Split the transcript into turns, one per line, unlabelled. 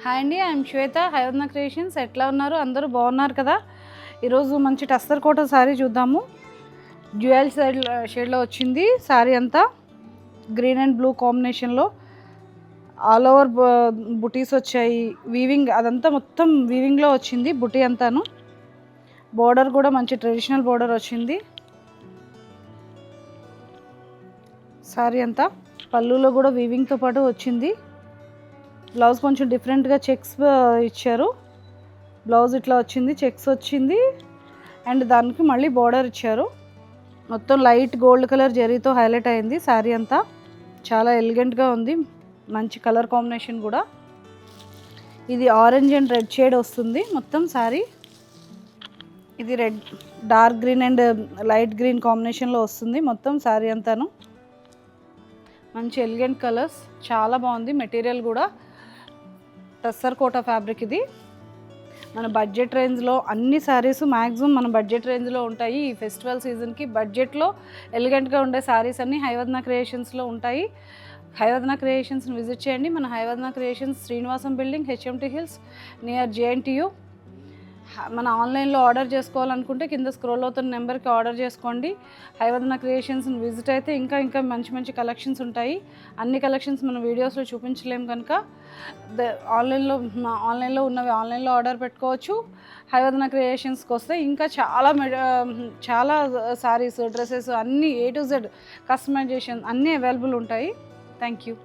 Hi అండి, I'm Shweta, హైవదన creations. ఎట్లా ఉన్నారు? అందరూ బాగున్నారు కదా? ఈరోజు మంచి టస్సర్ కోట శారీ చూద్దాము. డ్యూయల్ షేడ్లో వచ్చింది శారీ అంతా. గ్రీన్ అండ్ బ్లూ కాంబినేషన్లో ఆల్ ఓవర్ బుటీస్ వచ్చాయి. వీవింగ్ అదంతా మొత్తం వీవింగ్లో వచ్చింది బుటీ అంతాను. బోర్డర్ కూడా మంచి ట్రెడిషనల్ బోర్డర్ వచ్చింది. శారీ అంతా పళ్ళులో కూడా వీవింగ్తో పాటు వచ్చింది. బ్లౌజ్ కొంచెం డిఫరెంట్గా చెక్స్ ఇచ్చారు. బ్లౌజ్ ఇట్లా వచ్చింది, చెక్స్ వచ్చింది అండ్ దానికి మళ్ళీ బోర్డర్ ఇచ్చారు. మొత్తం లైట్ గోల్డ్ కలర్ జరీతో హైలైట్ అయింది శారీ అంతా. చాలా ఎలిగెంట్గా ఉంది, మంచి కలర్ కాంబినేషన్ కూడా. ఇది ఆరెంజ్ అండ్ రెడ్ షేడ్ వస్తుంది మొత్తం శారీ. ఇది red, dark green and light green కాంబినేషన్లో వస్తుంది మొత్తం శారీ అంతాను. మంచి ఎలిగెంట్ కలర్స్, చాలా బాగుంది. మెటీరియల్ కూడా టస్సర్ కోటా ఫ్యాబ్రిక్. ఇది మన బడ్జెట్ రేంజ్లో అన్ని శారీస్ మ్యాక్సిమం మన బడ్జెట్ రేంజ్లో ఉంటాయి. ఈ ఫెస్టివల్ సీజన్కి బడ్జెట్లో ఎలిగెంట్గా ఉండే శారీస్ అన్నీ హైవదన క్రియేషన్స్లో ఉంటాయి. హైవదన క్రియేషన్స్ని విజిట్ చేయండి. మన Haivadana creations Srinivasam building, HMT hills, near JNTU. మన ఆన్లైన్లో ఆర్డర్ చేసుకోవాలనుకుంటే కింద స్క్రోల్ అవుతున్న నెంబర్కి ఆర్డర్ చేసుకోండి. హైవదన క్రియేషన్స్ని విజిట్ అయితే ఇంకా మంచి మంచి కలెక్షన్స్ ఉంటాయి. అన్ని కలెక్షన్స్ మన వీడియోస్లో చూపించలేము కనుక ఆన్లైన్లో ఉన్నవి ఆన్లైన్లో ఆర్డర్ పెట్టుకోవచ్చు. హైవదన క్రియేషన్స్కి వస్తే ఇంకా చాలా శారీస్, డ్రెస్సెస్ అన్నీ A to Z కస్టమైజేషన్ అన్నీ అవైలబుల్ ఉంటాయి. Thank you.